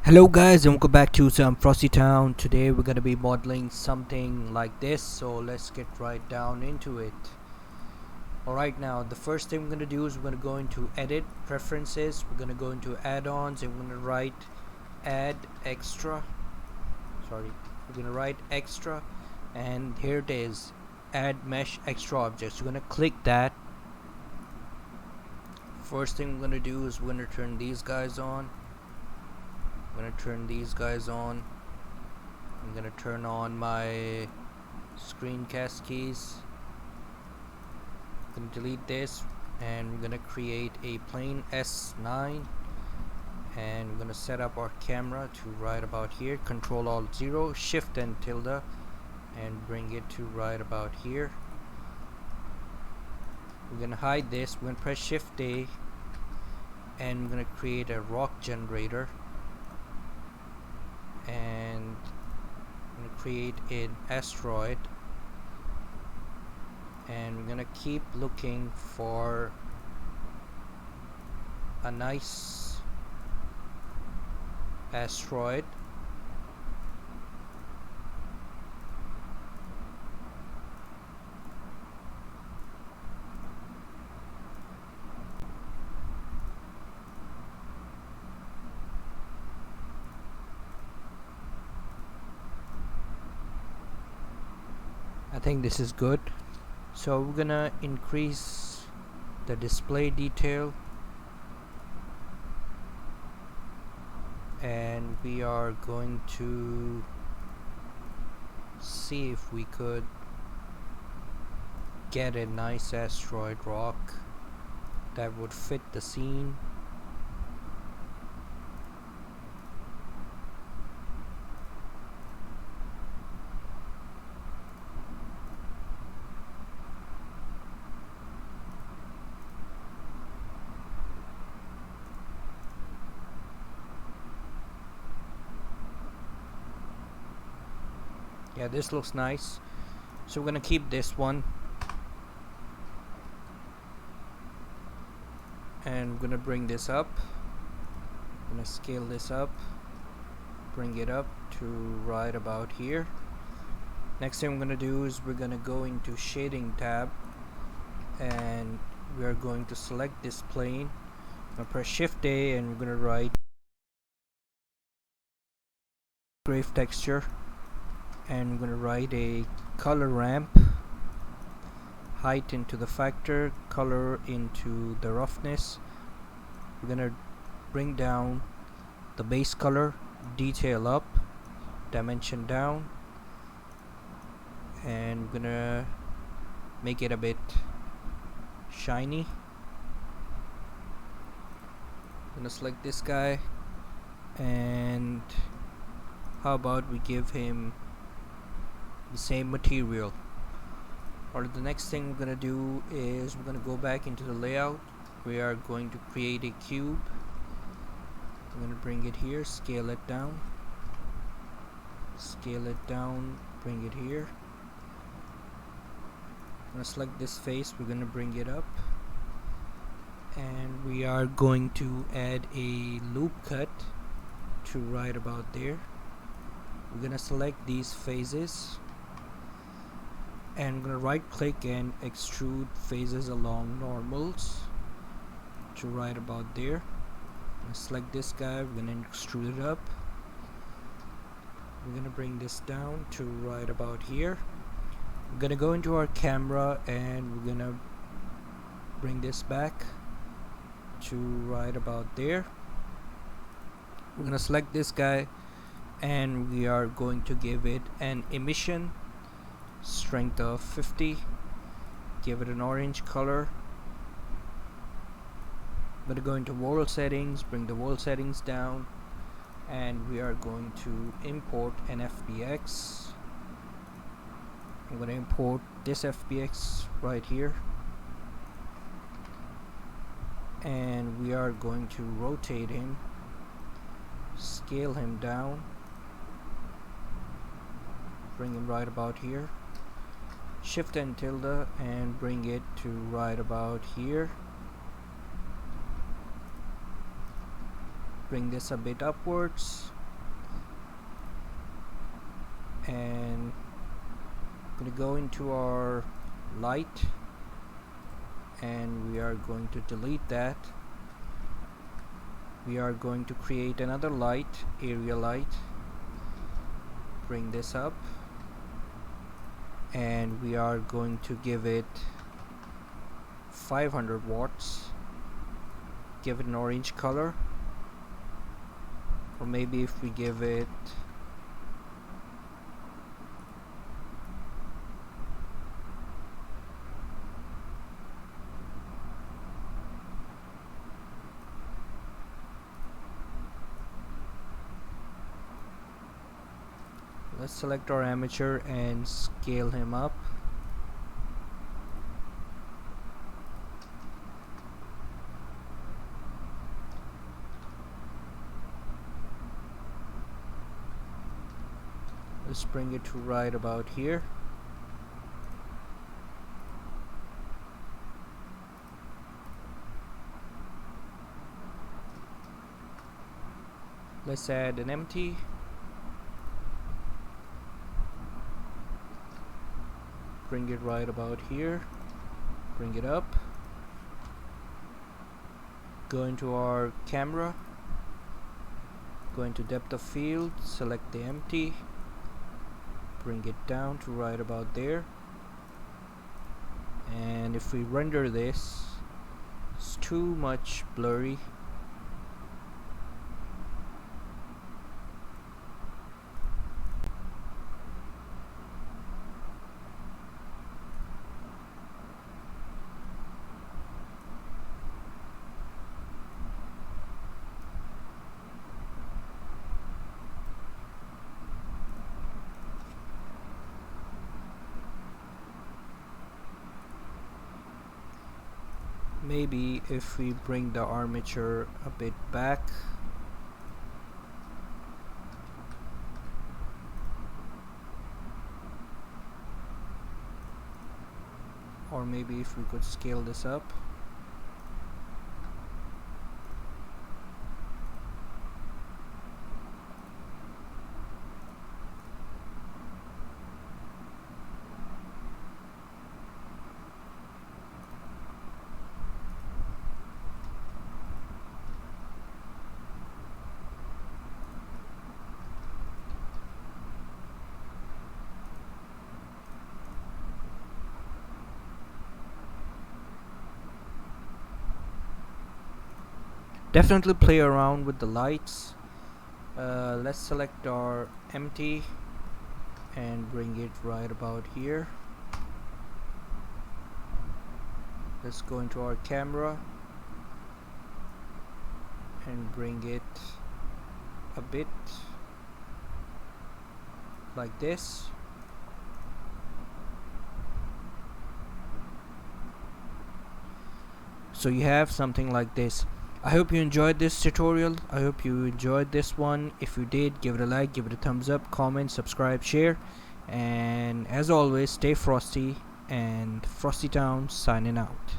Hello guys and welcome back to some Frosti-Town. Today we're going to be modeling something like this, so let's get right down into it. Alright, now the first thing we're going to do is we're going to go into edit, preferences, we're going to go into add-ons and we're going to write add extra. We're going to write extra, and here it is, add mesh extra objects. We're going to click that. First thing we're going to do is we're going to turn these guys on. I'm going to turn these guys on. I'm going to turn on my screencast keys. I'm going to delete this, and we're going to create a plain S9, and we're going to set up our camera to right about here. Control Alt 0, Shift and tilde, and bring it to right about here. We're going to hide this. We're going to press Shift A, and we're going to create a rock generator. And I'm going to create an asteroid, and we're going to keep looking for a nice asteroid. I think this is good, so we're gonna increase the display detail, and we are going to see if we could get a nice asteroid rock that would fit the scene. Yeah, this looks nice, so we're gonna keep this one, and we're gonna bring this up. I'm gonna scale this up, bring it up to right about here. Next thing we're gonna do is we're gonna go into shading tab, and we are going to select this plane. I'm gonna press Shift A, and we're gonna write grave texture, and we're going to write a color ramp, height into the factor, color into the roughness. We're going to bring down the base color, detail up, dimension down, and we're going to make it a bit shiny. I'm going to select this guy, and how about we give him the same material. Or the next thing we're gonna do is we're gonna go back into the layout. We are going to create a cube. I'm gonna bring it here, scale it down, bring it here. I'm gonna select this face, we're gonna bring it up, and we are going to add a loop cut to right about there. We're gonna select these faces, and I'm going to right click and extrude faces along normals to right about there. I'm going to select this guy, we're going to extrude it up. We're going to bring this down to right about here. We're going to go into our camera, and we're going to bring this back to right about there. We're going to select this guy, and we are going to give it an emission strength of 50, give it an orange color. I'm going to go into world settings, bring the world settings down, and we are going to import an FBX. I'm going to import this FBX right here, and we are going to rotate him, scale him down, bring him right about here. Shift and tilde, and bring it to right about here. Bring this a bit upwards, and I'm going to go into our light, and we are going to delete that. We are going to create another light, area light. Bring this up, and we are going to give it 500 watts. Give it an orange color, or maybe if we give it let's select our amateur and scale him up. Let's bring it to right about here. Let's add an empty. Bring it right about here. Bring it up. Go into our camera. Go into depth of field. Select the empty. Bring it down to right about there. And if we render this, it's too much blurry. Maybe if we bring the armature a bit back, or maybe if we could scale this up. Definitely play around with the lights. Let's select our empty and bring it right about here. Let's go into our camera and bring it a bit like this. So you have something like this. I hope you enjoyed this tutorial. I hope you enjoyed this one. If you did, give it a like, give it a thumbs up, comment, subscribe, share, and as always, stay frosty, and Frosti-Town signing out.